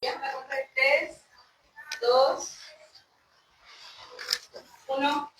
Ya me acordé. 3, 2, 1.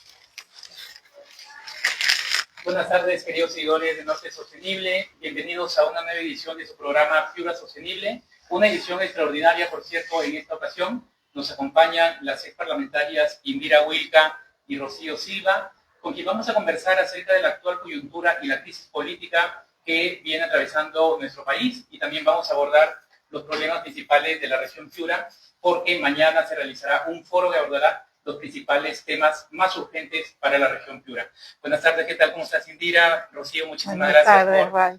Buenas tardes, queridos seguidores de Norte Sostenible. Bienvenidos a una nueva edición de su programa Piura Sostenible. Una edición extraordinaria, por cierto, en esta ocasión. Nos acompañan las ex parlamentarias Indira Wilca y Rocío Silva, con quien vamos a conversar acerca de la actual coyuntura y la crisis política que viene atravesando nuestro país. Y también vamos a abordar los problemas principales de la región Piura, porque mañana se realizará un foro que abordará los principales temas más urgentes para la región Piura. Buenas tardes, ¿qué tal? ¿Cómo estás, Indira? Rocío, muchísimas gracias por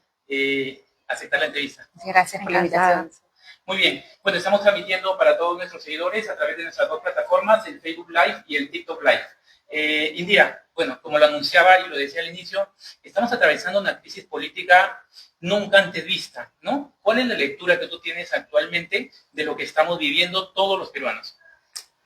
aceptar la entrevista. Gracias por la invitación. Muy bien, bueno, estamos transmitiendo para todos nuestros seguidores a través de nuestras dos plataformas, el Facebook Live y el TikTok Live. Indira, bueno, como lo anunciaba y lo decía al inicio, estamos atravesando una crisis política nunca antes vista, ¿no? ¿Cuál es la lectura que tú tienes actualmente de lo que estamos viviendo todos los peruanos?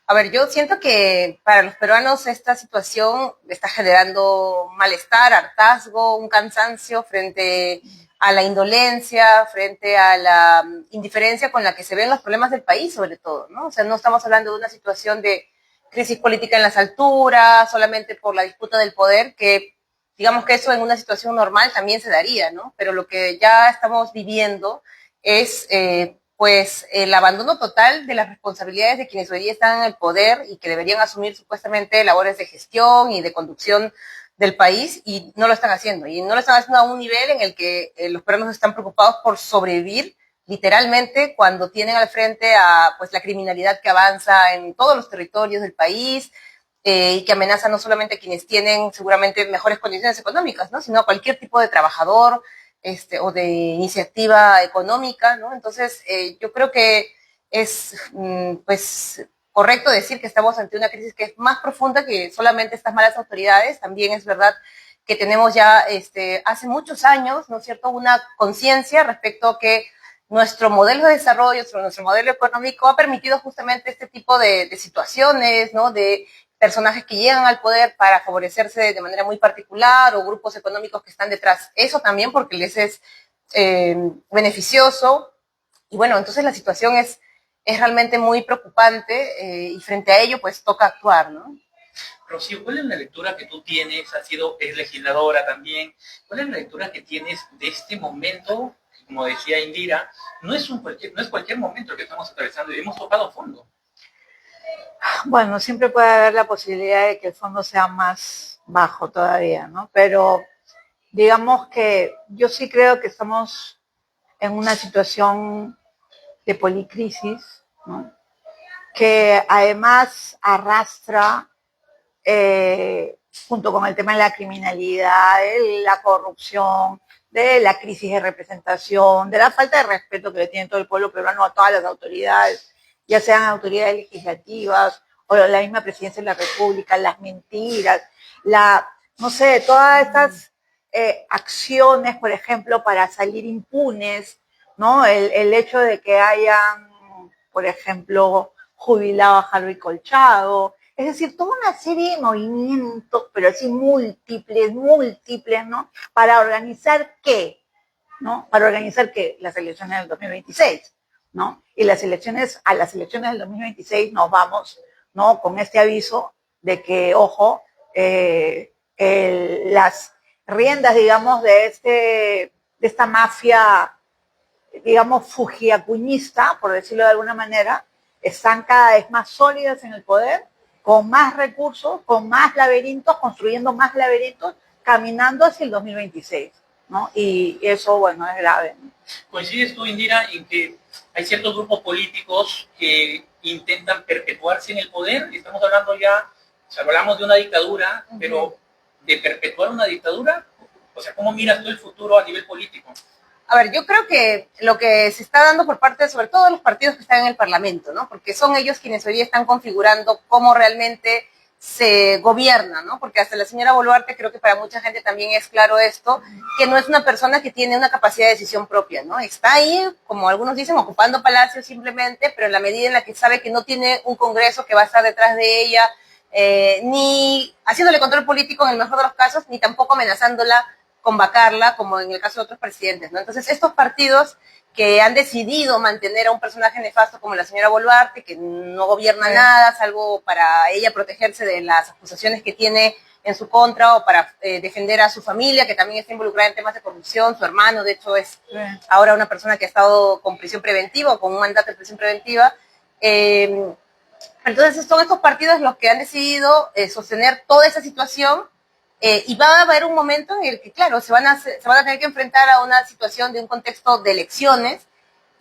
A ver, yo siento que para los peruanos esta situación está generando malestar, hartazgo, un cansancio frente a la indolencia, frente a la indiferencia con la que se ven los problemas del país, sobre todo, ¿no? O sea, no estamos hablando de una situación de crisis política en las alturas, solamente por la disputa del poder, que digamos que eso en una situación normal también se daría, ¿no? Pero lo que ya estamos viviendo es pues el abandono total de las responsabilidades de quienes hoy día están en el poder y que deberían asumir supuestamente labores de gestión y de conducción del país, y no lo están haciendo. Y no lo están haciendo a un nivel en el que los peruanos están preocupados por sobrevivir, literalmente, cuando tienen al frente a pues la criminalidad que avanza en todos los territorios del país, y que amenaza no solamente a quienes tienen seguramente mejores condiciones económicas, ¿no? Sino a cualquier tipo de trabajador, o de iniciativa económica, ¿no? Entonces, yo creo que es, pues, correcto decir que estamos ante una crisis que es más profunda que solamente estas malas autoridades. También es verdad que tenemos ya, hace muchos años, ¿no es cierto?, una conciencia respecto a que nuestro modelo de desarrollo, nuestro modelo económico ha permitido justamente este tipo de situaciones, ¿no?, de personajes que llegan al poder para favorecerse de manera muy particular o grupos económicos que están detrás. Eso también porque les es beneficioso. Y bueno, entonces la situación es realmente muy preocupante, y frente a ello pues toca actuar, ¿no? Rocío, ¿cuál es la lectura que tú tienes? Es legisladora también. ¿Cuál es la lectura que tienes de este momento? Como decía Indira, no es cualquier momento el que estamos atravesando y hemos tocado fondo. Bueno, siempre puede haber la posibilidad de que el fondo sea más bajo todavía, ¿no? Pero digamos que yo sí creo que estamos en una situación de policrisis, ¿no?, que además arrastra, junto con el tema de la criminalidad, de la corrupción, de la crisis de representación, de la falta de respeto que le tiene todo el pueblo peruano a todas las autoridades, ya sean autoridades legislativas o la misma presidencia de la República, las mentiras, no sé, todas estas acciones, por ejemplo, para salir impunes, ¿no? El hecho de que hayan, por ejemplo, jubilado a Harvey Colchado, es decir, toda una serie de movimientos, pero así múltiples, ¿no? ¿Para organizar qué? ¿No? Para organizar qué? Las elecciones del 2026, ¿no? Y a las elecciones del 2026 nos vamos, ¿no?, con este aviso de que, ojo, las riendas, digamos, de esta mafia, digamos, fujiacuñista, por decirlo de alguna manera, están cada vez más sólidas en el poder, con más recursos, con más laberintos, construyendo más laberintos, caminando hacia el 2026, ¿no? Y eso, bueno, es grave, ¿no? ¿Coincides tú, Indira, en que hay ciertos grupos políticos que intentan perpetuarse en el poder? Estamos hablando ya, o sea, hablamos de una dictadura, pero de perpetuar una dictadura, o sea, ¿cómo miras tú el futuro a nivel político? A ver, yo creo que lo que se está dando por parte, sobre todo de los partidos que están en el Parlamento, ¿no? Porque son ellos quienes hoy día están configurando cómo realmente se gobierna, ¿no? Porque hasta la señora Boluarte, creo que para mucha gente también es claro esto, que no es una persona que tiene una capacidad de decisión propia, ¿no? Está ahí, como algunos dicen, ocupando palacios simplemente, pero en la medida en la que sabe que no tiene un Congreso que va a estar detrás de ella, ni haciéndole control político en el mejor de los casos, ni tampoco amenazándola con vacarla, como en el caso de otros presidentes, ¿no? Entonces, estos partidos que han decidido mantener a un personaje nefasto como la señora Boluarte, que no gobierna nada, salvo para ella protegerse de las acusaciones que tiene en su contra o para defender a su familia, que también está involucrada en temas de corrupción. Su hermano, de hecho, es ahora una persona que ha estado con prisión preventiva o con un mandato de prisión preventiva. Entonces, son estos partidos los que han decidido sostener toda esa situación. Y va a haber un momento en el que, claro, se van a tener que enfrentar a una situación de un contexto de elecciones,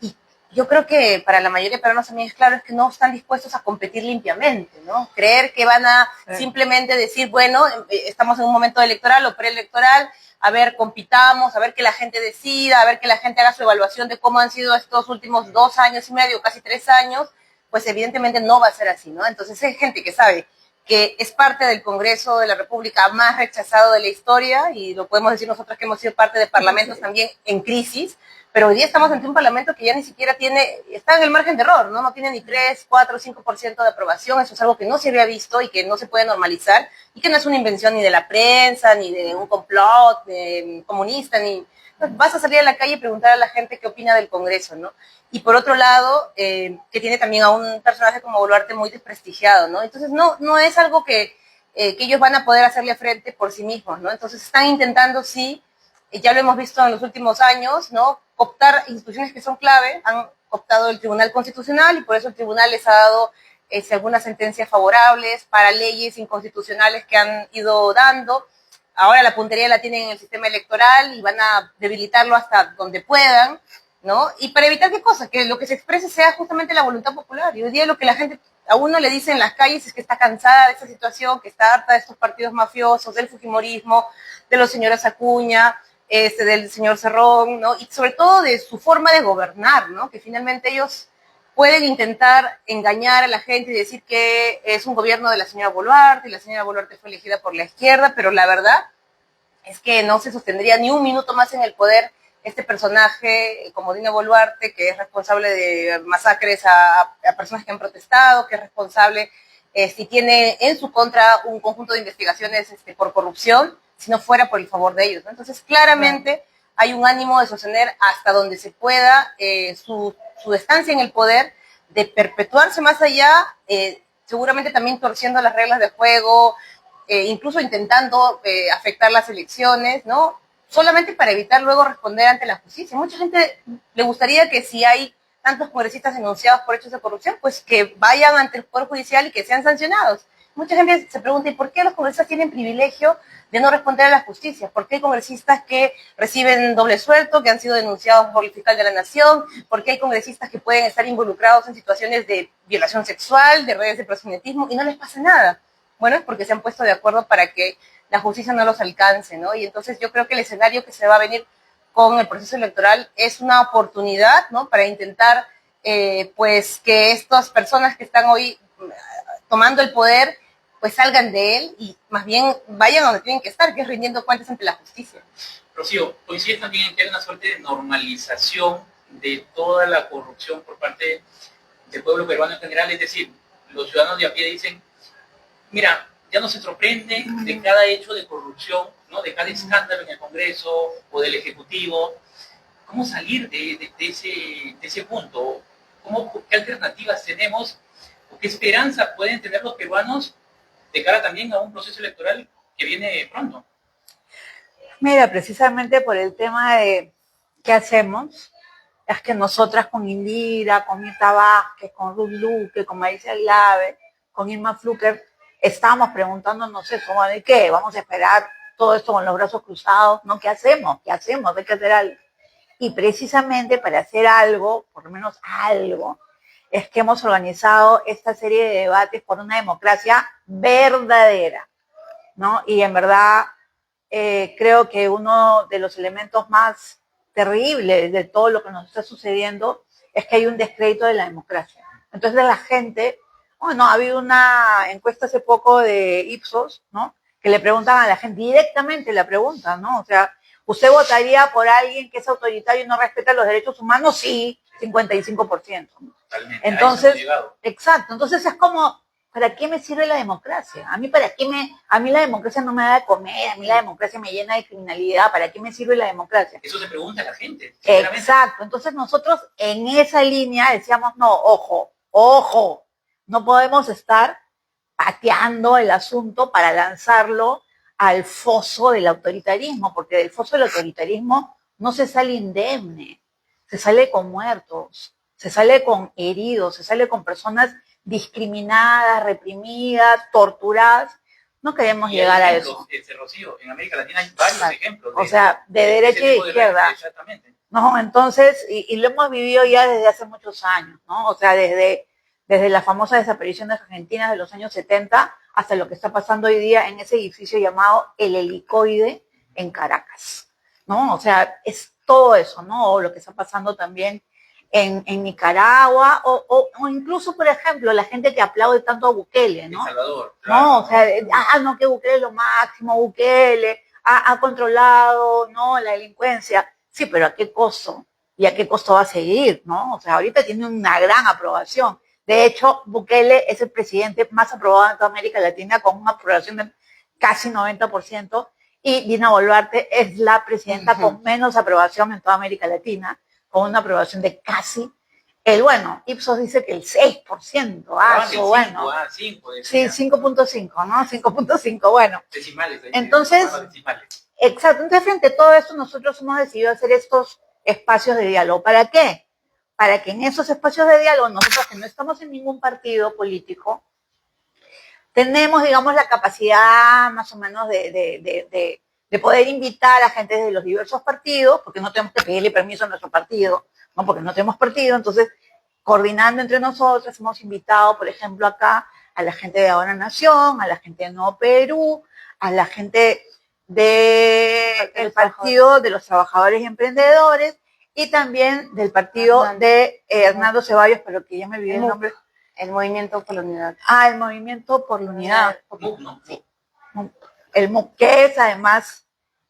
y yo creo que para la mayoría de peruanos también es claro, es que no están dispuestos a competir limpiamente, ¿no? Creer que van a simplemente decir, bueno, estamos en un momento electoral o preelectoral, a ver, compitamos, a ver que la gente decida, a ver que la gente haga su evaluación de cómo han sido estos últimos 2 años y medio, casi 3 años, pues evidentemente no va a ser así, ¿no? Entonces es gente que sabe que es parte del Congreso de la República más rechazado de la historia, y lo podemos decir nosotros que hemos sido parte de parlamentos también en crisis, pero hoy día estamos ante un parlamento que ya ni siquiera está en el margen de error, ¿no? No tiene ni 3, 4, 5% de aprobación. Eso es algo que no se había visto y que no se puede normalizar, y que no es una invención ni de la prensa, ni de un complot comunista, ni... Vas a salir a la calle y preguntar a la gente qué opina del Congreso, ¿no? Y por otro lado, que tiene también a un personaje como Boluarte muy desprestigiado, ¿no? Entonces no es algo que ellos van a poder hacerle frente por sí mismos, ¿no? Entonces están intentando, sí, ya lo hemos visto en los últimos años, ¿no? Optar instituciones que son clave. Han optado el Tribunal Constitucional, y por eso el Tribunal les ha dado algunas sentencias favorables para leyes inconstitucionales que han ido dando. Ahora la puntería la tienen en el sistema electoral y van a debilitarlo hasta donde puedan, ¿no? Y para evitar qué cosa, que lo que se exprese sea justamente la voluntad popular. Y hoy día lo que la gente a uno le dice en las calles es que está cansada de esta situación, que está harta de estos partidos mafiosos, del fujimorismo, de los señores Acuña, del señor Cerrón, ¿no? Y sobre todo de su forma de gobernar, ¿no? Que finalmente ellos pueden intentar engañar a la gente y decir que es un gobierno de la señora Boluarte, y la señora Boluarte fue elegida por la izquierda, pero la verdad es que no se sostendría ni un minuto más en el poder este personaje como Dina Boluarte, que es responsable de masacres a personas que han protestado, que es responsable, si tiene en su contra un conjunto de investigaciones por corrupción, si no fuera por el favor de ellos, ¿no? Entonces, claramente hay un ánimo de sostener hasta donde se pueda su estancia en el poder, de perpetuarse más allá, seguramente también torciendo las reglas de juego, incluso intentando afectar las elecciones, ¿no? Solamente para evitar luego responder ante la justicia. Mucha gente le gustaría que, si hay tantos congresistas denunciados por hechos de corrupción, pues que vayan ante el Poder Judicial y que sean sancionados. Mucha gente se pregunta, ¿y por qué los congresistas tienen privilegio de no responder a la justicia? ¿Por qué hay congresistas que reciben doble sueldo, que han sido denunciados por el fiscal de la Nación? ¿Por qué hay congresistas que pueden estar involucrados en situaciones de violación sexual, de redes de proxenetismo, y no les pasa nada? Bueno, es porque se han puesto de acuerdo para que la justicia no los alcance, ¿no? Y entonces yo creo que el escenario que se va a venir con el proceso electoral es una oportunidad, ¿no? Para intentar, pues, que estas personas que están hoy tomando el poder, pues salgan de él y más bien vayan a donde tienen que estar, que es rindiendo cuentas ante la justicia. Rocío, coincide también en que hay una suerte de normalización de toda la corrupción por parte del pueblo peruano en general, es decir, los ciudadanos de a pie dicen, mira, ya no se sorprende de cada hecho de corrupción, ¿no? De cada escándalo en el Congreso o del Ejecutivo. ¿Cómo salir de ese punto? ¿Qué alternativas tenemos o qué esperanza pueden tener los peruanos de cara también a un proceso electoral que viene pronto? Mira, precisamente por el tema de qué hacemos, es que nosotras con Indira, con Mirta Vázquez, con Ruth Luque, con Marisa Glave, con Irma Fluker, estamos preguntándonos eso, ¿de qué? ¿Vamos a esperar todo esto con los brazos cruzados? ¿No? ¿Qué hacemos? ¿Qué hacemos? Hay que hacer algo. Y precisamente para hacer algo, por lo menos algo, es que hemos organizado esta serie de debates por una democracia verdadera, ¿no? Y en verdad creo que uno de los elementos más terribles de todo lo que nos está sucediendo es que hay un descrédito de la democracia. Entonces la gente, bueno, ha habido una encuesta hace poco de Ipsos, ¿no? Que le preguntan a la gente, directamente la preguntan, ¿no? O sea, ¿usted votaría por alguien que es autoritario y no respeta los derechos humanos? Sí, 55%. Totalmente. Entonces, exacto, entonces es como, ¿para qué me sirve la democracia? A mí la democracia no me da de comer, a mí la democracia me llena de criminalidad, ¿para qué me sirve la democracia? Eso se pregunta a la gente. Exacto, entonces nosotros en esa línea decíamos, no, ojo, no podemos estar pateando el asunto para lanzarlo al foso del autoritarismo, porque del foso del autoritarismo no se sale indemne, se sale con muertos, se sale con heridos, se sale con personas discriminadas, reprimidas, torturadas. No queremos llegar a eso. Rocío, en América Latina hay varios ejemplos. O sea, de derecha y de izquierda. Exactamente. No, entonces, y lo hemos vivido ya desde hace muchos años, ¿no? O sea, desde las famosas desapariciones argentinas de los años 70 hasta lo que está pasando hoy día en ese edificio llamado El Helicoide en Caracas, ¿no? O sea, es todo eso, ¿no? O lo que está pasando también en Nicaragua, o incluso, por ejemplo, la gente que aplaude tanto a Bukele, ¿no? El Salvador, claro. No, o sea, no, que Bukele es lo máximo, Bukele ha controlado, ¿no? La delincuencia. Sí, pero ¿a qué costo? ¿Y a qué costo va a seguir, no? O sea, ahorita tiene una gran aprobación. De hecho, Bukele es el presidente más aprobado en toda América Latina con una aprobación de casi 90%, y Dina Boluarte es la presidenta con menos aprobación en toda América Latina, con una aprobación de casi, Ipsos dice que el 6%, bueno. 5, sí, 5.5, ¿no? 5.5, bueno. Decimales. Entonces, exacto, entonces frente a todo esto nosotros hemos decidido hacer estos espacios de diálogo. ¿Para qué? Para que en esos espacios de diálogo, nosotros que no estamos en ningún partido político, tenemos, digamos, la capacidad más o menos de poder invitar a gente de los diversos partidos, porque no tenemos que pedirle permiso a nuestro partido, ¿no? Porque no tenemos partido. Entonces, coordinando entre nosotros, hemos invitado, por ejemplo, acá a la gente de Ahora Nación, a la gente de Nuevo Perú, a la gente del Partido de los Trabajadores y Emprendedores, y también del partido de Hernando Ceballos, pero que ya me olvidé el nombre. El Movimiento por la Unidad. El Movimiento por la Unidad. Sí. El MUC, que es además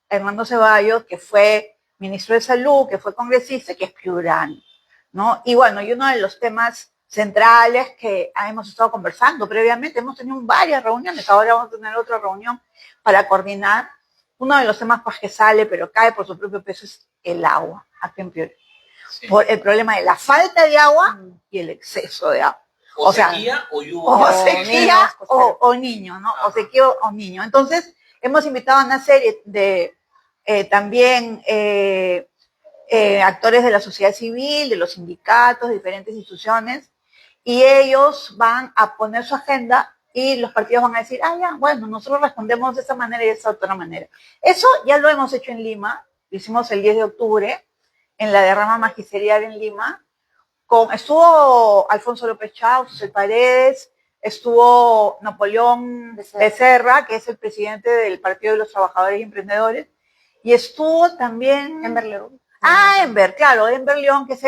Hernando Ceballos, que fue ministro de Salud, que fue congresista, que es piurano, ¿no? Y bueno, y uno de los temas centrales que hemos estado conversando previamente, hemos tenido varias reuniones, ahora vamos a tener otra reunión para coordinar. Uno de los temas pues, que sale, pero cae por su propio peso, es el agua, aquí en Piura. Sí. Por el problema de la falta de agua y el exceso de agua. O sequía o lluvia. O sequía o niño, ¿no? Ajá. O sequía o niño. Entonces, hemos invitado a una serie de también actores de la sociedad civil, de los sindicatos, de diferentes instituciones, y ellos van a poner su agenda y los partidos van a decir, bueno, nosotros respondemos de esa manera y de esa otra manera. Eso ya lo hemos hecho en Lima, lo hicimos el 10 de octubre, en la derrama magisterial en Lima. Estuvo Alfonso López Chau, José Paredes, estuvo Napoleón Becerra, que es el presidente del Partido de los Trabajadores y Emprendedores, y estuvo también Enver León. Enver León, que es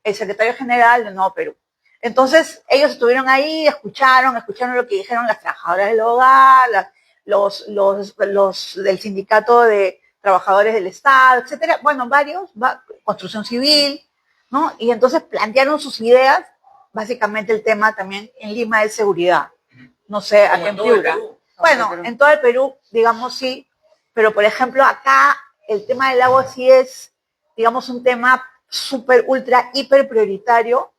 el secretario general de Nuevo Perú. Entonces, ellos estuvieron ahí, escucharon lo que dijeron las trabajadoras del hogar, los del sindicato de trabajadores del Estado, etcétera. Bueno, varios, construcción civil, ¿no? Y entonces plantearon sus ideas. Básicamente el tema también en Lima es seguridad. No sé, aquí en Piura. Bueno, en todo el Perú, digamos sí, pero por ejemplo acá el tema del agua sí es, digamos, un tema súper, ultra, hiper prioritario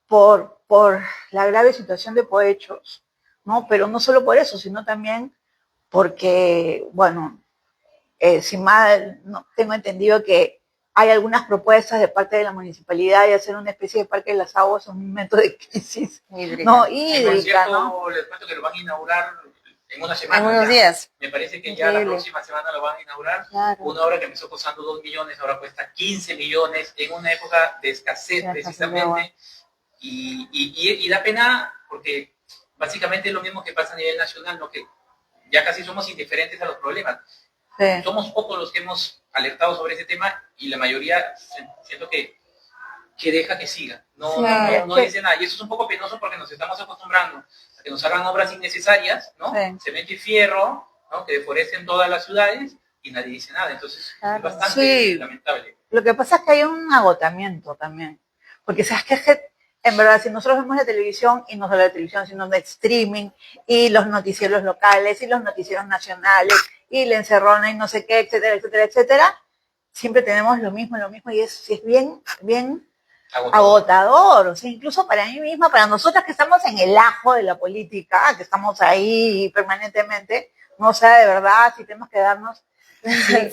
por la grave situación de Poechos, ¿no? Pero no solo por eso, sino también porque, bueno, si mal no, tengo entendido que hay algunas propuestas de parte de la municipalidad de hacer una especie de parque de las aguas en un momento de crisis hídrica, ¿no? Les cuento que lo van a inaugurar en una semana. En unos días. Me parece que ya la próxima semana lo van a inaugurar. Claro. Una obra que empezó costando 2 millones, ahora cuesta 15 millones, en una época de escasez precisamente. Y da pena porque básicamente es lo mismo que pasa a nivel nacional, ¿no? Que ya casi somos indiferentes a los problemas. Sí. Somos pocos los que hemos alertado sobre ese tema y la mayoría siento que deja que siga, no dice nada. Y eso es un poco penoso porque nos estamos acostumbrando a que nos hagan obras innecesarias, ¿no? Sí. Cemento y fierro, ¿no? Que deforesten todas las ciudades y nadie dice nada. Entonces es bastante lamentable. Lo que pasa es que hay un agotamiento también, porque sabes que En verdad, si nosotros vemos la televisión, y no solo la televisión, sino de streaming, y los noticieros locales, y los noticieros nacionales, y la encerrona, y no sé qué, etcétera, etcétera, etcétera, siempre tenemos lo mismo, y es bien, bien agotador. O sea, incluso para mí misma, para nosotras que estamos en el ajo de la política, que estamos ahí permanentemente, no sé de verdad si tenemos que darnos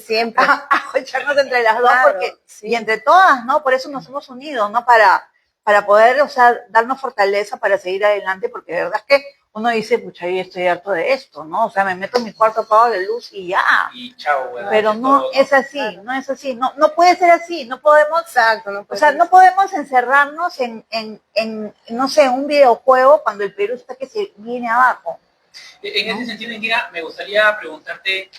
siempre a echarnos entre las dos, claro, porque sí. y entre todas, ¿no? Por eso nos hemos unido, ¿no? Para poder, o sea, darnos fortaleza para seguir adelante, porque de verdad es que uno dice, pucha, yo estoy harto de esto, ¿no? O sea, me meto en mi cuarto, apago la luz y ya. Y chao, ¿verdad? Pero no todo, ¿no? es así, claro. No es así, no puede ser así, no podemos, exacto, no puede o sea, ser no así. podemos encerrarnos en, no sé, un videojuego cuando el Perú está que se viene abajo. En ese sentido, Indira, me gustaría preguntarte,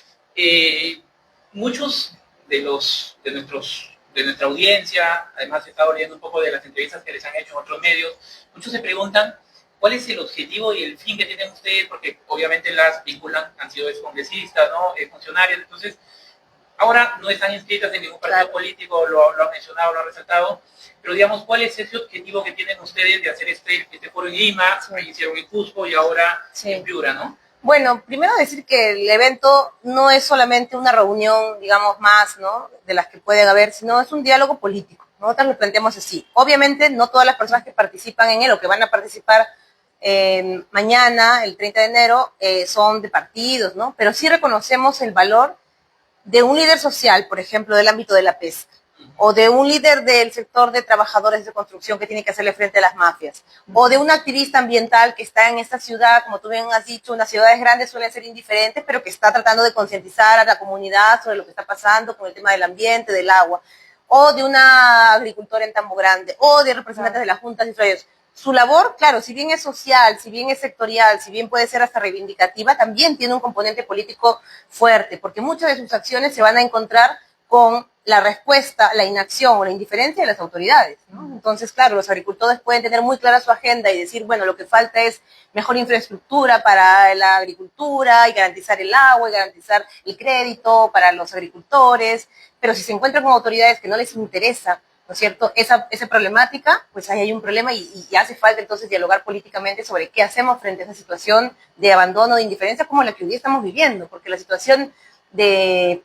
muchos de nuestra audiencia, además he estado leyendo un poco de las entrevistas que les han hecho en otros medios, muchos se preguntan cuál es el objetivo y el fin que tienen ustedes, porque obviamente las vinculan, han sido congresistas, ¿no? Funcionarios, entonces ahora no están inscritas en ningún partido político, lo han mencionado, lo han resaltado, pero digamos, ¿cuál es ese objetivo que tienen ustedes de hacer este foro en Lima, hicieron en Cusco y ahora en Piura, ¿no? Bueno, primero decir que el evento no es solamente una reunión, digamos, más, ¿no?, de las que pueden haber, sino es un diálogo político. Nosotros lo planteamos así. Obviamente, no todas las personas que participan en él o que van a participar mañana, el 30 de enero, son de partidos, ¿no? Pero sí reconocemos el valor de un líder social, por ejemplo, del ámbito de la pesca, o de un líder del sector de trabajadores de construcción que tiene que hacerle frente a las mafias, o de un activista ambiental que está en esta ciudad, como tú bien has dicho, unas ciudades grandes suelen ser indiferentes, pero que está tratando de concientizar a la comunidad sobre lo que está pasando con el tema del ambiente, del agua, o de una agricultora en Tambo Grande, o de representantes de las juntas y usuarios. Su labor, claro, si bien es social, si bien es sectorial, si bien puede ser hasta reivindicativa, también tiene un componente político fuerte, porque muchas de sus acciones se van a encontrar con la respuesta, la inacción o la indiferencia de las autoridades, ¿no? Entonces, claro, los agricultores pueden tener muy clara su agenda y decir, bueno, lo que falta es mejor infraestructura para la agricultura y garantizar el agua y garantizar el crédito para los agricultores, pero si se encuentran con autoridades que no les interesa, ¿no es cierto?, esa problemática, pues ahí hay un problema y hace falta entonces dialogar políticamente sobre qué hacemos frente a esa situación de abandono, de indiferencia como la que hoy día estamos viviendo, porque la situación de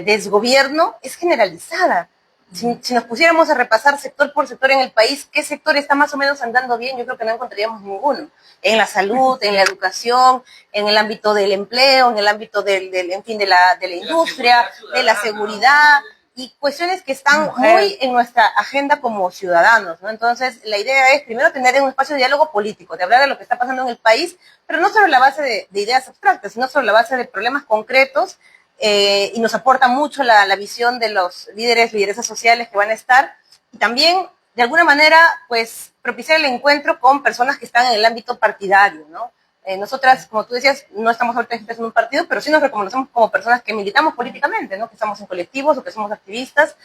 desgobierno es generalizada. Si nos pusiéramos a repasar sector por sector en el país, ¿qué sector está más o menos andando bien? Yo creo que no encontraríamos ninguno. En la salud, en la educación, en el ámbito del empleo, en el ámbito en fin, de la industria, de la seguridad, y cuestiones que están muy en nuestra agenda como ciudadanos, ¿no? Entonces, la idea es primero tener un espacio de diálogo político, de hablar de lo que está pasando en el país, pero no sobre la base de ideas abstractas, sino sobre la base de problemas concretos, y nos aporta mucho la visión de los lideresas sociales que van a estar, y también, de alguna manera, pues, propiciar el encuentro con personas que están en el ámbito partidario, ¿no? Nosotras, como tú decías, no estamos ahorita en un partido, pero sí nos reconocemos como personas que militamos políticamente, ¿no?, que estamos en colectivos o que somos activistas,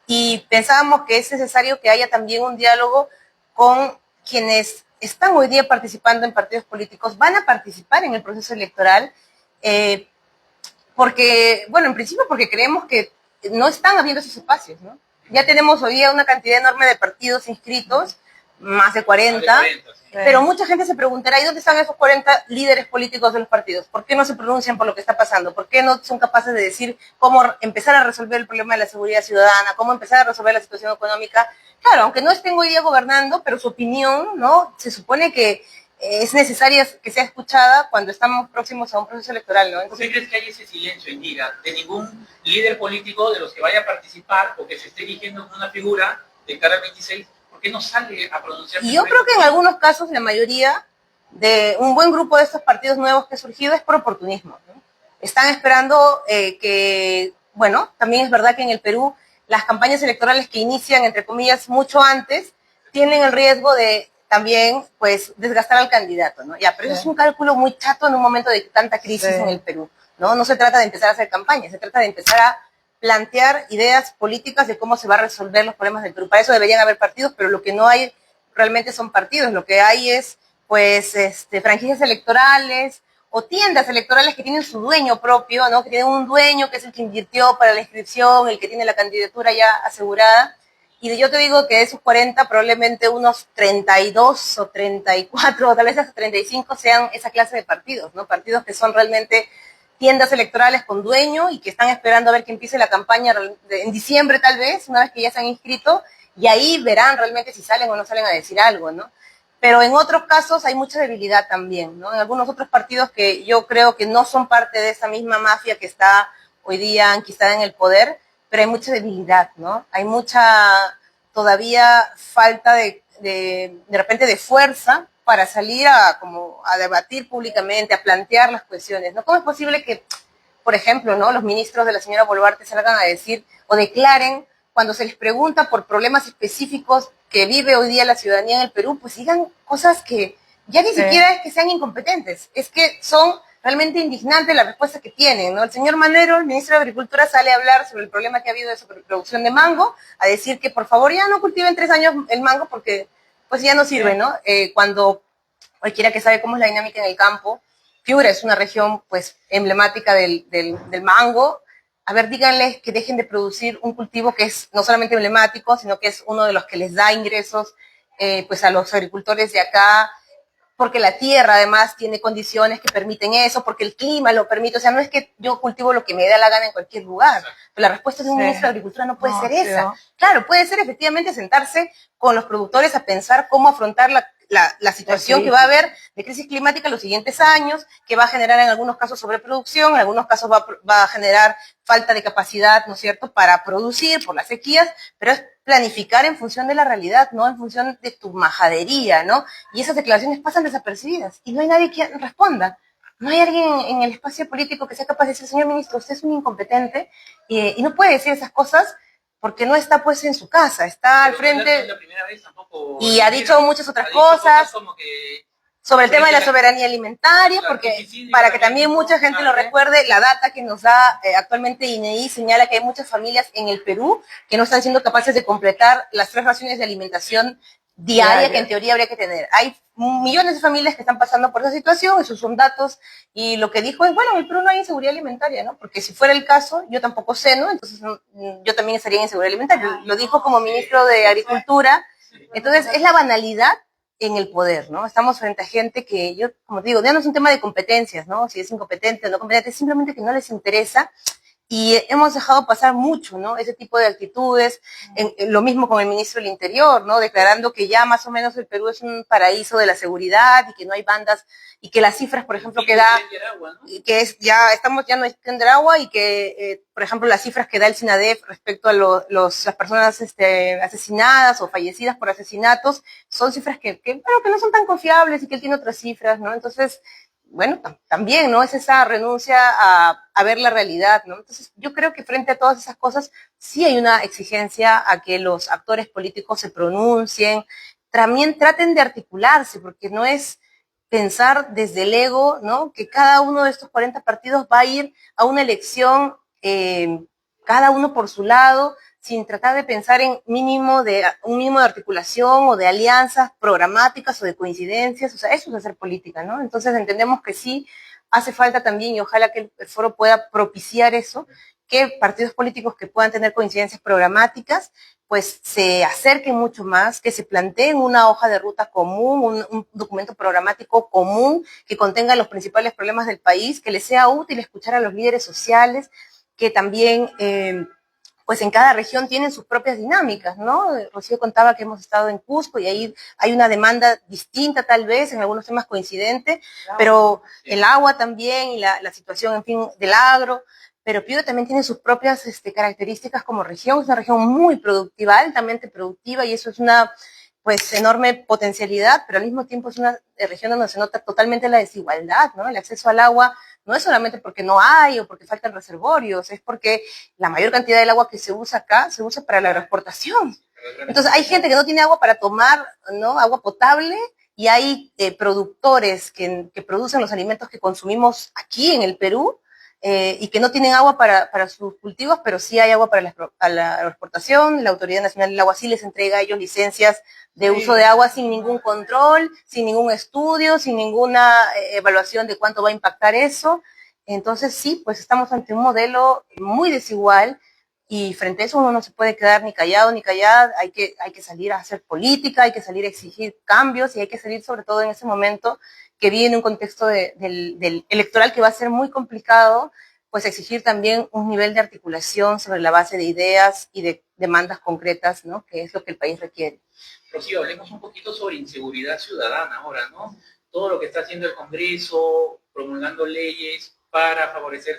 y pensábamos que es necesario que haya también un diálogo con quienes están hoy día participando en partidos políticos, van a participar en el proceso electoral, porque, bueno, en principio porque creemos que no están habiendo esos espacios, ¿no? Ya tenemos hoy día una cantidad enorme de partidos inscritos, más de 40, pero mucha gente se preguntará, ¿y dónde están esos 40 líderes políticos de los partidos? ¿Por qué no se pronuncian por lo que está pasando? ¿Por qué no son capaces de decir cómo empezar a resolver el problema de la seguridad ciudadana, cómo empezar a resolver la situación económica? Claro, aunque no estén hoy día gobernando, pero su opinión, ¿no?, se supone que es necesaria que sea escuchada cuando estamos próximos a un proceso electoral, ¿no? Entonces, ¿por qué crees que hay ese silencio, Indira, de ningún líder político de los que vaya a participar o que se esté eligiendo como una figura de cara al 26? ¿Por qué no sale a pronunciarse? Y yo creo que en algunos casos, la mayoría de un buen grupo de estos partidos nuevos que ha surgido es por oportunismo, ¿no? Están esperando que, bueno, también es verdad que en el Perú las campañas electorales que inician, entre comillas, mucho antes, tienen el riesgo de también, pues, desgastar al candidato, ¿no? Ya, pero eso es un cálculo muy chato en un momento de tanta crisis en el Perú, ¿no? No se trata de empezar a hacer campaña, se trata de empezar a plantear ideas políticas de cómo se va a resolver los problemas del Perú. Para eso deberían haber partidos, pero lo que no hay realmente son partidos. Lo que hay es, pues, franquicias electorales o tiendas electorales que tienen su dueño propio, ¿no?, que tienen un dueño que es el que invirtió para la inscripción, el que tiene la candidatura ya asegurada, Y yo te digo que de esos 40, probablemente unos 32 o 34, o tal vez hasta 35 sean esa clase de partidos, ¿no? Partidos que son realmente tiendas electorales con dueño y que están esperando a ver que empiece la campaña en diciembre tal vez, una vez que ya se han inscrito, y ahí verán realmente si salen o no salen a decir algo, ¿no? Pero en otros casos hay mucha debilidad también, ¿no? En algunos otros partidos que yo creo que no son parte de esa misma mafia que está hoy día enquistada en el poder, pero hay mucha debilidad, ¿no? Hay mucha todavía falta de repente de fuerza para salir a debatir públicamente, a plantear las cuestiones, ¿no? ¿Cómo es posible que, por ejemplo, ¿no? Los ministros de la señora Boluarte salgan a decir o declaren cuando se les pregunta por problemas específicos que vive hoy día la ciudadanía en el Perú, pues digan cosas que ya ni siquiera es que sean incompetentes, es que son realmente indignantes las respuestas que tienen, ¿no? El señor Manero, el ministro de Agricultura, sale a hablar sobre el problema que ha habido de sobreproducción de mango, a decir que por favor ya no cultiven 3 años el mango porque pues ya no sirve, ¿no? Cuando cualquiera que sabe cómo es la dinámica en el campo, Piura es una región pues emblemática del mango. A ver, díganles que dejen de producir un cultivo que es no solamente emblemático, sino que es uno de los que les da ingresos pues a los agricultores de acá, porque la tierra además tiene condiciones que permiten eso, porque el clima lo permite, o sea, no es que yo cultivo lo que me da la gana en cualquier lugar, pero la respuesta de un ministro de Agricultura no puede ser esa. Claro, puede ser efectivamente sentarse con los productores a pensar cómo afrontar la situación que va a haber de crisis climática en los siguientes años, que va a generar en algunos casos sobreproducción, en algunos casos va a generar falta de capacidad, ¿no es cierto?, para producir por las sequías, pero es planificar en función de la realidad, no en función de tu majadería, ¿no? Y esas declaraciones pasan desapercibidas y no hay nadie que responda. No hay alguien en el espacio político que sea capaz de decir, señor ministro, usted es un incompetente y no puede decir esas cosas porque no está pues en su casa, está al frente y ha dicho muchas otras cosas sobre el tema de la soberanía alimentaria, porque para que también mucha gente lo recuerde, la data que nos da actualmente INEI señala que hay muchas familias en el Perú que no están siendo capaces de completar las 3 raciones de alimentación diaria que en teoría habría que tener. Hay millones de familias que están pasando por esa situación, esos son datos, y lo que dijo es, bueno, en el Perú no hay inseguridad alimentaria, ¿no? Porque si fuera el caso, yo tampoco sé, ¿no? Entonces yo también estaría en inseguridad alimentaria. Lo dijo como ministro de Agricultura. Entonces es la banalidad en el poder, ¿no? Estamos frente a gente que, yo, como te digo, ya no es un tema de competencias, ¿no? Si es incompetente o no competente, es simplemente que no les interesa y hemos dejado pasar mucho, ¿no? Ese tipo de actitudes, lo mismo con el ministro del Interior, ¿no? Declarando que ya más o menos el Perú es un paraíso de la seguridad y que no hay bandas y que las cifras, por ejemplo, que da, que es ya estamos ya no hay agua y que, por ejemplo, las cifras que da el SINADEF respecto a las personas asesinadas o fallecidas por asesinatos son cifras que no son tan confiables y que él tiene otras cifras, ¿no? Entonces, bueno, también, ¿no? Es esa renuncia a ver la realidad, ¿no? Entonces, yo creo que frente a todas esas cosas, sí hay una exigencia a que los actores políticos se pronuncien, también traten de articularse, porque no es pensar desde el ego, ¿no? Que cada uno de estos 40 partidos va a ir a una elección, cada uno por su lado, sin tratar de pensar en un mínimo de articulación o de alianzas programáticas o de coincidencias, o sea, eso es hacer política, ¿no? Entonces entendemos que sí hace falta también, y ojalá que el foro pueda propiciar eso, que partidos políticos que puedan tener coincidencias programáticas, pues se acerquen mucho más, que se planteen una hoja de ruta común, un documento programático común que contenga los principales problemas del país, que les sea útil escuchar a los líderes sociales, que también pues en cada región tienen sus propias dinámicas, ¿no? Rocío contaba que hemos estado en Cusco y ahí hay una demanda distinta tal vez, en algunos temas coincidente, pero el agua también y la situación, en fin, del agro, pero Piura también tiene sus propias características como región, es una región muy productiva, altamente productiva, y eso es una pues enorme potencialidad, pero al mismo tiempo es una región donde se nota totalmente la desigualdad, ¿no? El acceso al agua no es solamente porque no hay o porque faltan reservorios, es porque la mayor cantidad del agua que se usa acá se usa para la agroexportación. Entonces hay gente que no tiene agua para tomar, ¿no? Agua potable, y hay productores que producen los alimentos que consumimos aquí en el Perú, y que no tienen agua para sus cultivos, pero sí hay agua para la agroexportación. La Autoridad Nacional del Agua sí les entrega a ellos licencias de uso de agua sin ningún control, sin ningún estudio, sin ninguna evaluación de cuánto va a impactar eso. Entonces sí, pues estamos ante un modelo muy desigual, Y frente a eso uno no se puede quedar ni callado ni callada, hay que salir a hacer política, hay que salir a exigir cambios y hay que salir sobre todo en ese momento que viene un contexto del electoral que va a ser muy complicado, pues exigir también un nivel de articulación sobre la base de ideas y de demandas concretas, ¿no? Que es lo que el país requiere. Rocío, hablemos un poquito sobre inseguridad ciudadana ahora, ¿no? Todo lo que está haciendo el Congreso, promulgando leyes para favorecer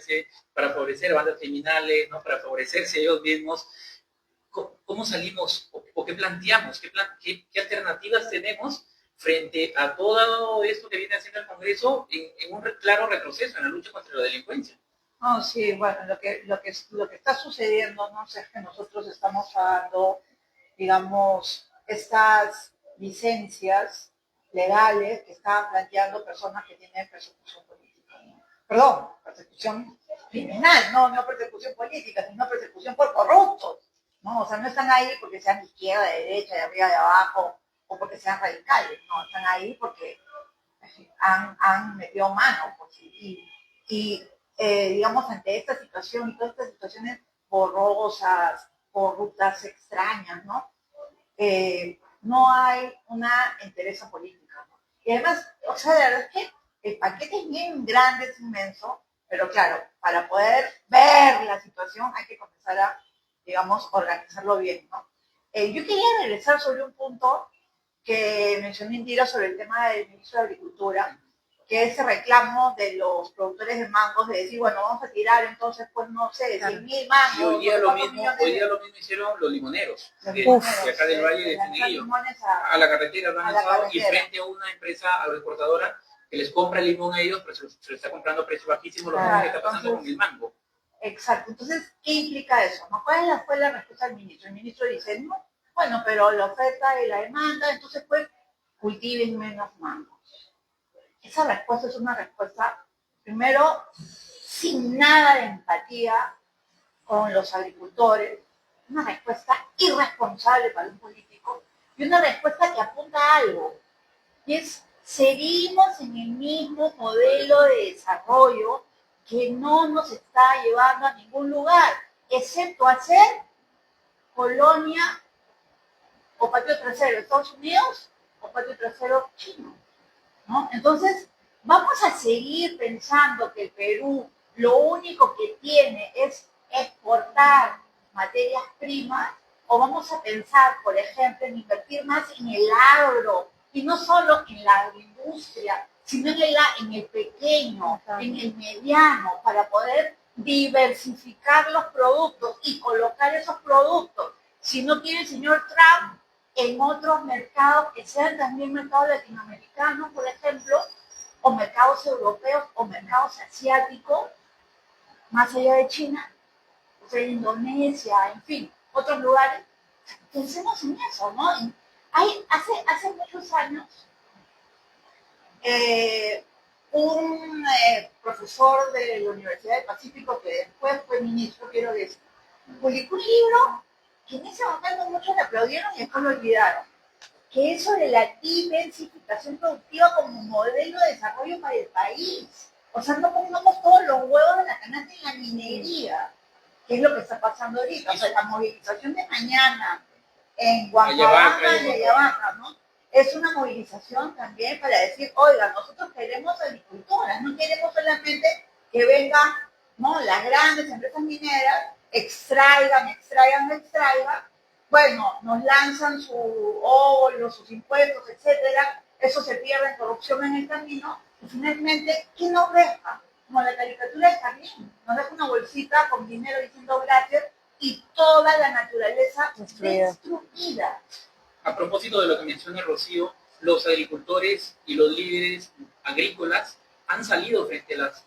bandas criminales, ¿no? Para favorecerse ellos mismos. ¿Cómo salimos o qué planteamos? ¿Qué alternativas tenemos frente a todo esto que viene haciendo el Congreso en un claro retroceso en la lucha contra la delincuencia? No, sí, bueno, lo que está sucediendo, no sé, es que nosotros estamos pagando, digamos, estas licencias legales que están planteando personas que tienen persecución política, ¿no? Perdón, persecución criminal, no persecución política, sino persecución por corruptos, ¿no? O sea, no están ahí porque sean de izquierda, de derecha, de arriba, de abajo, o porque sean radicales, no, están ahí porque han metido mano, pues, digamos, ante esta situación y todas estas situaciones borrosas, corruptas, extrañas, ¿no? No hay una entereza política, ¿no? Y además, o sea, la verdad es que el paquete es bien grande, es inmenso, pero claro, para poder ver la situación hay que comenzar a, digamos, organizarlo bien, ¿no? Yo quería regresar sobre un punto que mencionó Indira sobre el tema del ministro de Agricultura, que ese reclamo de los productores de mangos, de decir, bueno, vamos a tirar entonces, pues, no sé, 100.000 mangos. Y hoy día lo mismo hicieron los limoneros, de acá del Valle de Tinguillo. A la carretera lo han lanzado y frente a una empresa agroexportadora que les compra el limón a ellos, pero se lo está comprando a precio bajísimo, lo mismo que está pasando con el mango. Exacto. Entonces, ¿qué implica eso? ¿No? ¿Cuál fue la respuesta del ministro? El ministro dice, no, bueno, pero la oferta y la demanda, entonces, pues, cultiven menos mangos. Esa respuesta es una respuesta, primero, sin nada de empatía con los agricultores, una respuesta irresponsable para un político y una respuesta que apunta a algo, y es, seguimos en el mismo modelo de desarrollo que no nos está llevando a ningún lugar, excepto hacer colonia o patio trasero Estados Unidos o patio trasero China, ¿no? Entonces, vamos a seguir pensando que el Perú lo único que tiene es exportar materias primas, o vamos a pensar, por ejemplo, en invertir más en el agro, y no solo en la agroindustria, sino en el pequeño, en el mediano, para poder diversificar los productos y colocar esos productos, si no quiere el señor Trump, en otros mercados que sean también mercados latinoamericanos, por ejemplo, o mercados europeos o mercados asiáticos, más allá de China, o sea, Indonesia, en fin, otros lugares. Pensemos en eso, ¿no? Hace muchos años, un profesor de la Universidad del Pacífico, que después fue ministro, quiero decir, publicó un libro que en ese momento muchos le aplaudieron y después lo olvidaron, que es sobre la diversificación productiva como modelo de desarrollo para el país. O sea, no pongamos todos los huevos de la canasta en la minería, que es lo que está pasando ahorita. O sea, la movilización de mañana en Huancabamba y Ayabaca, ¿no? Es una movilización también para decir, oiga, nosotros queremos agricultoras, no queremos solamente que vengan, ¿no?, las grandes empresas mineras, extraigan, bueno, nos lanzan su óvulo, sus impuestos, etcétera, eso se pierde en corrupción en el camino, y finalmente, ¿qué nos deja? Como la caricatura de Carlín, nos deja una bolsita con dinero diciendo gracias y toda la naturaleza destruida. A propósito de lo que menciona Rocío, los agricultores y los líderes agrícolas han salido frente a las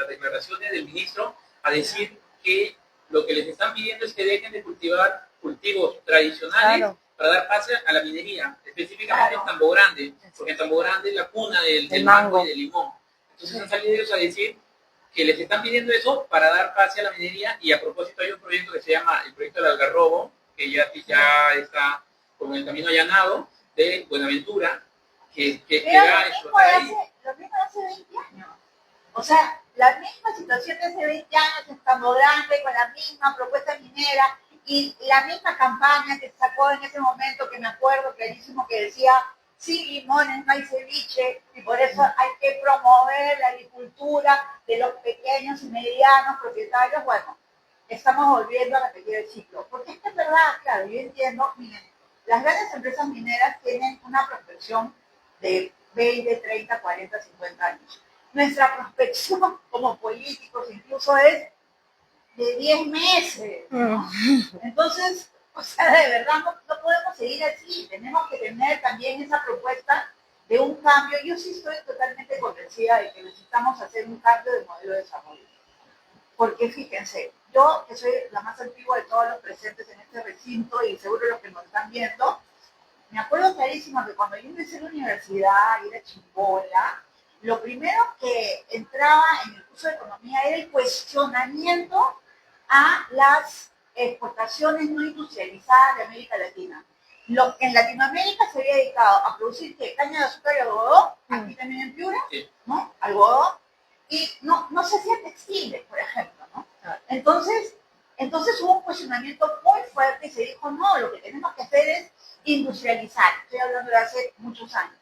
declaraciones del ministro a decir que lo que les están pidiendo es que dejen de cultivar cultivos tradicionales para dar pase a la minería, específicamente en Tambo Grande, porque en Tambo Grande es la cuna del mango y del limón. Entonces han salido ellos a decir que les están pidiendo eso para dar pase a la minería, y a propósito hay un proyecto que se llama el proyecto del Algarrobo, que ya está con el camino allanado de Buenaventura, que da eso. Lo mismo hace 20 años. O sea, la misma situación de hace 20 años en Campo Grande, con la misma propuesta minera y la misma campaña que sacó en ese momento, que me acuerdo clarísimo, que decía, sin limones no hay ceviche, y por eso hay que promover la agricultura de los pequeños y medianos propietarios. Bueno, estamos volviendo a repetir el ciclo. Porque es que es verdad, claro, yo entiendo, miren, las grandes empresas mineras tienen una prospección de 20, 30, 40, 50 años. Nuestra prospección como políticos incluso es de 10 meses, ¿no? Entonces, o sea, de verdad no podemos seguir así. Tenemos que tener también esa propuesta de un cambio. Yo sí estoy totalmente convencida de que necesitamos hacer un cambio de modelo de desarrollo. Porque fíjense, yo que soy la más antigua de todos los presentes en este recinto y seguro los que nos están viendo, me acuerdo clarísimo que cuando yo empecé la universidad y era chimbola, lo primero que entraba en el curso de economía era el cuestionamiento a las exportaciones no industrializadas de América Latina. En Latinoamérica se había dedicado a producir caña de azúcar y algodón, aquí también en Piura, ¿no? Algodón, y no se hacía textiles, por ejemplo, ¿no? Entonces hubo un cuestionamiento muy fuerte y se dijo, no, lo que tenemos que hacer es industrializar. Estoy hablando de hace muchos años.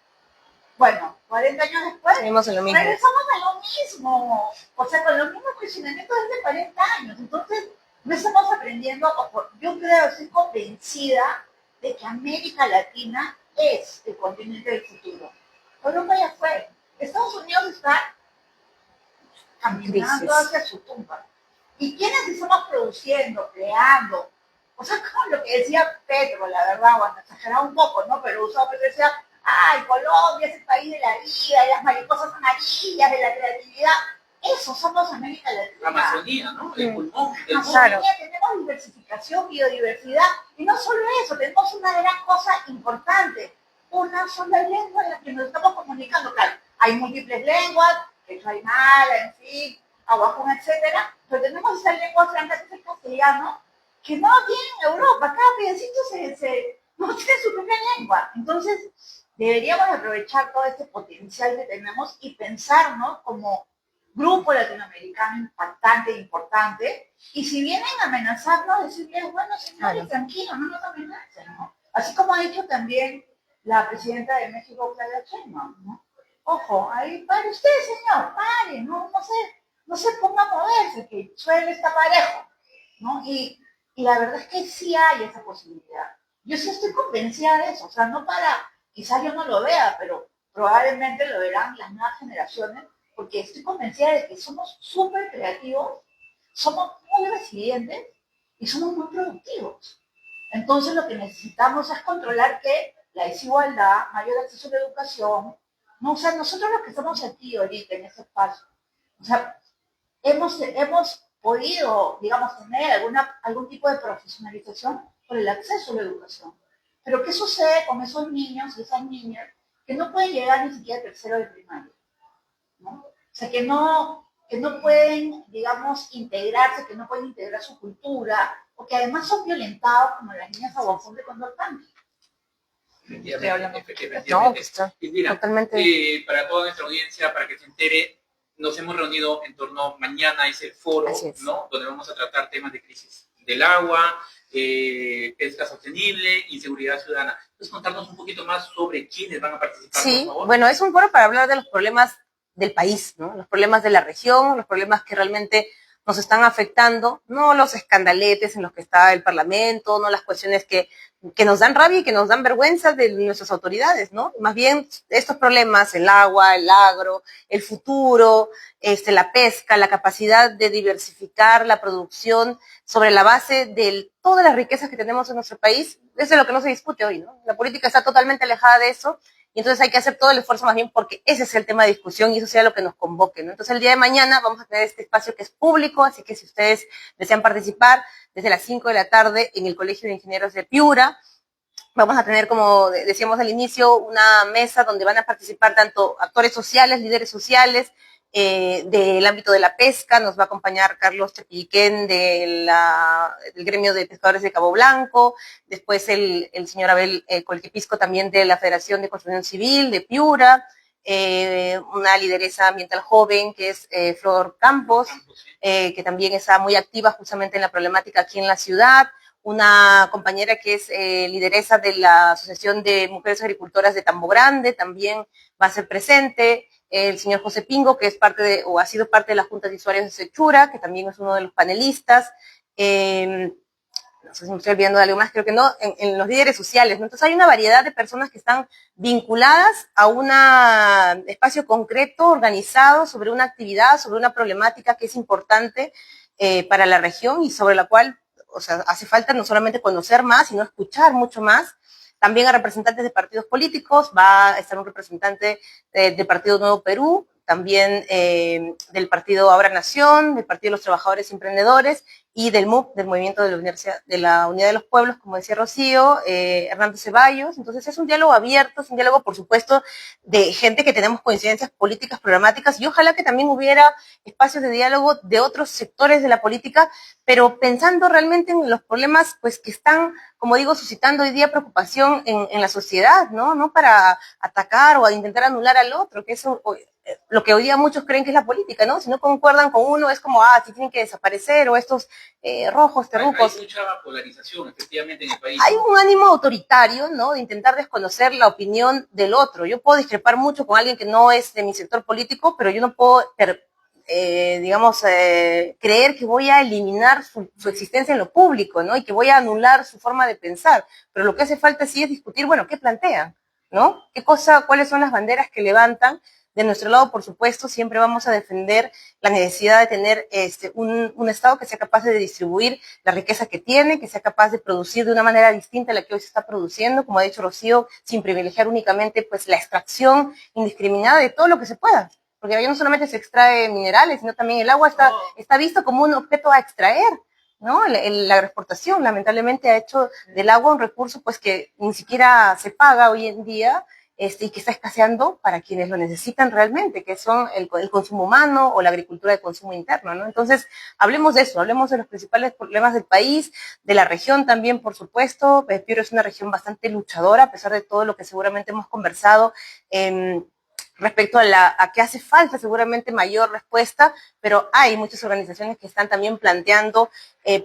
Bueno, 40 años después, seguimos en lo mismo. regresamos a lo mismo. O sea, con los mismos cuestionamientos desde 40 años. Entonces, no estamos aprendiendo, yo creo, estoy convencida de que América Latina es el continente del futuro. Europa ya fue. Estados Unidos está caminando hacia su tumba. ¿Y quiénes estamos produciendo, creando? O sea, como lo que decía Petro, la verdad, bueno, exageraba un poco, ¿no? Pero usaba Petro y decía, ay, Colombia es el país de la vida, de las mariposas amarillas, de la creatividad. Eso somos América Latina. Amazonía, ¿no? El pulmón. Amazonía, tenemos diversificación, biodiversidad. Y no solo eso, tenemos una gran cosa importante. Una sola lengua en la que nos estamos comunicando. Claro, hay múltiples lenguas, el aymara, en fin, aguajún, etcétera, pero tenemos esa lengua franca que es el castellano, que no tiene en Europa. Cada pedacito no tiene su propia lengua. Entonces, deberíamos aprovechar todo este potencial que tenemos y pensarnos como grupo latinoamericano impactante e importante, y si vienen a amenazarnos, decirles, bueno, señores, tranquilos, no nos amenacen, ¿no? Así como ha dicho también la presidenta de México, Claudia Sheinbaum, ¿no? Ojo, ahí, pare usted, señor, pare, no se ponga a moverse, que suele estar parejo, ¿no? Y la verdad es que sí hay esa posibilidad. Yo sí estoy convencida de eso, o sea, no para, quizás yo no lo vea, pero probablemente lo verán las nuevas generaciones, porque estoy convencida de que somos súper creativos, somos muy resilientes y somos muy productivos. Entonces lo que necesitamos es controlar que la desigualdad, mayor acceso a la educación, ¿no? O sea, nosotros los que estamos aquí ahorita en ese espacio, o sea, hemos podido, digamos, tener algún tipo de profesionalización por el acceso a la educación. Pero ¿qué sucede con esos niños y esas niñas que no pueden llegar ni siquiera a tercero de primaria? ¿No? O sea, que no pueden, digamos, integrarse, que no pueden integrar su cultura, o que además son violentados como las niñas aguajón de Condor Candy. Efectivamente. No, y mira, totalmente. Para toda nuestra audiencia, para que se entere, nos hemos reunido en torno, mañana es el foro, ¿no? Donde vamos a tratar temas de crisis del agua, pesca sostenible, inseguridad ciudadana. ¿Puedes contarnos un poquito más sobre quiénes van a participar, sí, por favor? Bueno, es un foro para hablar de los problemas del país, ¿no? Los problemas de la región, los problemas que realmente nos están afectando, no los escandaletes en los que está el Parlamento, no las cuestiones que nos dan rabia y que nos dan vergüenza de nuestras autoridades, ¿no? Más bien estos problemas, el agua, el agro, el futuro, la pesca, la capacidad de diversificar la producción sobre la base de todas las riquezas que tenemos en nuestro país, eso es lo que no se discute hoy, ¿no? La política está totalmente alejada de eso, y entonces hay que hacer todo el esfuerzo más bien porque ese es el tema de discusión y eso sea lo que nos convoque, ¿no? Entonces el día de mañana vamos a tener este espacio que es público, así que si ustedes desean participar, desde las 5 de la tarde en el Colegio de Ingenieros de Piura, vamos a tener, como decíamos al inicio, una mesa donde van a participar tanto actores sociales, líderes sociales, del ámbito de la pesca. Nos va a acompañar Carlos Tepilquén del gremio de pescadores de Cabo Blanco, después el señor Abel Colquepisco también de la Federación de Construcción Civil de Piura, una lideresa ambiental joven que es Flor Campos, que también está muy activa justamente en la problemática aquí en la ciudad, una compañera que es lideresa de la Asociación de Mujeres Agricultoras de Tambo Grande, también va a ser presente, el señor José Pingo, que es parte de, o ha sido parte de la Junta de Usuarios de Sechura, que también es uno de los panelistas, no sé si me estoy olvidando de algo más, creo que no, en los líderes sociales, ¿no? Entonces hay una variedad de personas que están vinculadas a un espacio concreto, organizado, sobre una actividad, sobre una problemática que es importante para la región y sobre la cual, o sea, hace falta no solamente conocer más, sino escuchar mucho más. También a representantes de partidos políticos, va a estar un representante del Partido Nuevo Perú, también del Partido Ahora Nación, del Partido de los Trabajadores y Emprendedores, y del MUP, del Movimiento de la Unidad de los Pueblos, como decía Rocío, Hernando Ceballos. Entonces es un diálogo abierto, es un diálogo, por supuesto, de gente que tenemos coincidencias políticas, programáticas, y ojalá que también hubiera espacios de diálogo de otros sectores de la política, pero pensando realmente en los problemas pues que están, como digo, suscitando hoy día preocupación en la sociedad, ¿no? No para atacar o intentar anular al otro, que eso lo que hoy día muchos creen que es la política, ¿no? Si no concuerdan con uno, es como, sí tienen que desaparecer, o estos rojos, terrucos. Hay mucha polarización, efectivamente, en el país. Hay un ánimo autoritario, ¿no? De intentar desconocer la opinión del otro. Yo puedo discrepar mucho con alguien que no es de mi sector político, pero yo no puedo, creer que voy a eliminar su existencia en lo público, ¿no? Y que voy a anular su forma de pensar. Pero lo que hace falta sí es discutir, bueno, ¿qué plantean? ¿No? ¿Cuáles son las banderas que levantan? De nuestro lado, por supuesto, siempre vamos a defender la necesidad de tener un Estado que sea capaz de distribuir la riqueza que tiene, que sea capaz de producir de una manera distinta a la que hoy se está produciendo, como ha dicho Rocío, sin privilegiar únicamente pues la extracción indiscriminada de todo lo que se pueda. Porque ya no solamente se extrae minerales, sino también el agua está visto como un objeto a extraer, ¿no? La agroexportación lamentablemente ha hecho del agua un recurso pues que ni siquiera se paga hoy en día, y que está escaseando para quienes lo necesitan realmente, que son el consumo humano o la agricultura de consumo interno, ¿no? Entonces, hablemos de eso, hablemos de los principales problemas del país, de la región también, por supuesto. Piura es una región bastante luchadora, a pesar de todo lo que seguramente hemos conversado, respecto a que hace falta seguramente mayor respuesta, pero hay muchas organizaciones que están también planteando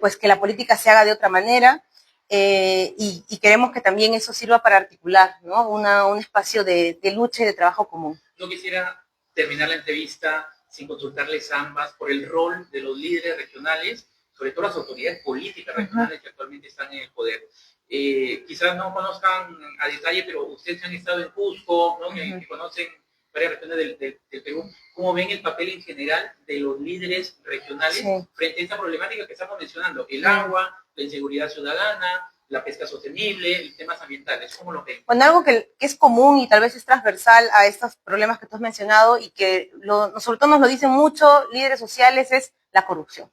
pues que la política se haga de otra manera, y queremos que también eso sirva para articular, ¿no? Un espacio de lucha y de trabajo común. No quisiera terminar la entrevista sin consultarles a ambas por el rol de los líderes regionales, sobre todo las autoridades políticas regionales que actualmente están en el poder. Quizás no conozcan a detalle, pero ustedes han estado en Cusco, ¿no? Que conocen varias regiones del Perú. ¿Cómo ven el papel en general de los líderes regionales frente a esta problemática que estamos mencionando? El agua, la inseguridad ciudadana, la pesca sostenible, y temas ambientales. ¿Cómo lo ven? Bueno, algo que es común y tal vez es transversal a estos problemas que tú has mencionado y que sobre todo nos lo dicen mucho líderes sociales es la corrupción.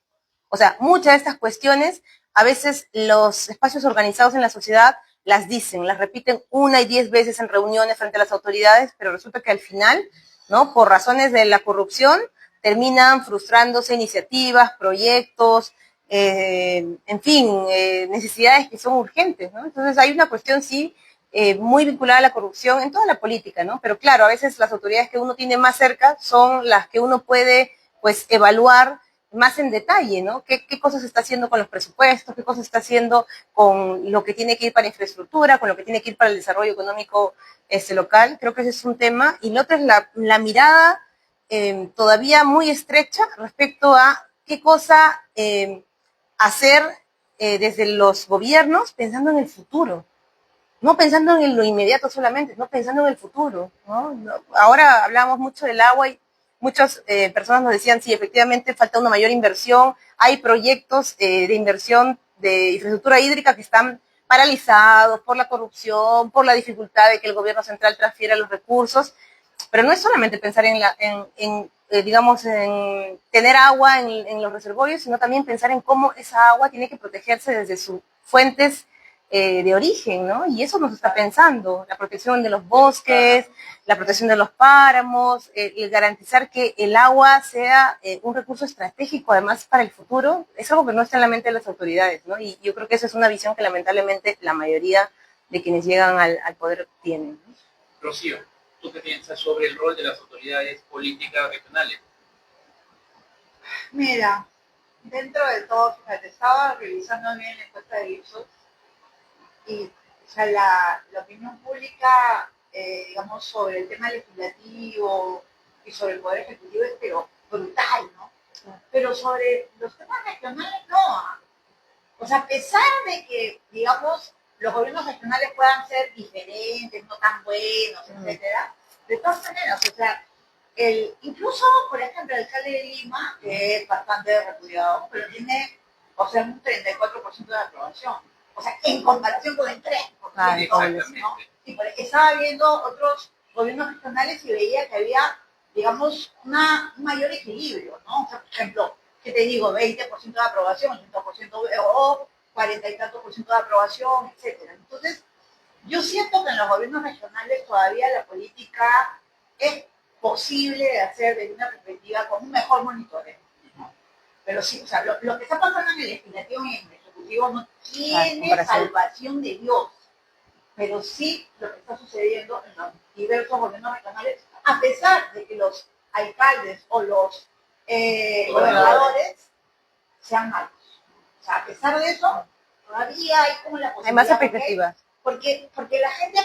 O sea, muchas de estas cuestiones, a veces los espacios organizados en la sociedad las dicen, las repiten 1 y 10 veces en reuniones frente a las autoridades, pero resulta que al final, ¿no? Por razones de la corrupción, terminan frustrándose iniciativas, proyectos, en fin, necesidades que son urgentes, ¿no? Entonces hay una cuestión, sí, muy vinculada a la corrupción en toda la política, ¿no? Pero claro, a veces las autoridades que uno tiene más cerca son las que uno puede, pues, evaluar más en detalle, ¿no? ¿Qué cosas está haciendo con los presupuestos? ¿Qué cosas está haciendo con lo que tiene que ir para infraestructura? ¿Con lo que tiene que ir para el desarrollo económico local? Creo que ese es un tema. Y lo otro es la mirada todavía muy estrecha respecto a qué cosa hacer desde los gobiernos pensando en el futuro. No pensando en lo inmediato solamente, no pensando en el futuro, ¿no? Ahora hablamos mucho del agua y muchas personas nos decían, sí, efectivamente falta una mayor inversión, hay proyectos de inversión de infraestructura hídrica que están paralizados por la corrupción, por la dificultad de que el gobierno central transfiera los recursos, pero no es solamente pensar en tener agua en los reservorios, sino también pensar en cómo esa agua tiene que protegerse desde sus fuentes de origen, ¿no? Y eso nos está pensando, la protección de los bosques, la protección de los páramos, el garantizar que el agua sea un recurso estratégico, además, para el futuro, es algo que no está en la mente de las autoridades, ¿no? Y yo creo que esa es una visión que lamentablemente la mayoría de quienes llegan al poder tienen, ¿no? Rocío. ¿Tú qué piensas sobre el rol de las autoridades políticas regionales? Mira, dentro de todo, fíjate, estaba revisando bien la encuesta de Ipsos y o sea, la opinión pública, digamos, sobre el tema legislativo y sobre el poder ejecutivo es pero brutal, ¿no? Pero sobre los temas regionales no. O sea, a pesar de que, digamos, los gobiernos regionales puedan ser diferentes, no tan buenos, etcétera, de todas maneras, o sea, incluso, por ejemplo, el alcalde de Lima, que es bastante repudiado, pero tiene, o sea, un 34% de aprobación. O sea, en comparación con el 3%, ¿no? Y estaba viendo otros gobiernos regionales y veía que había, digamos, un mayor equilibrio, ¿no? O sea, por ejemplo, ¿qué te digo? 20% de aprobación, 80% o 40 y tantos por ciento de aprobación, etcétera. Entonces, yo siento que en los gobiernos regionales todavía la política es posible de hacer desde una perspectiva con un mejor monitoreo, ¿no? Pero sí, o sea, lo que está pasando en el legislativo y en el ejecutivo no tiene salvación de Dios, pero sí lo que está sucediendo en los diversos gobiernos regionales, a pesar de que los alcaldes o los gobernadores sean malos. O sea, a pesar de eso, todavía hay como la posibilidad. Hay más expectativas. Porque la gente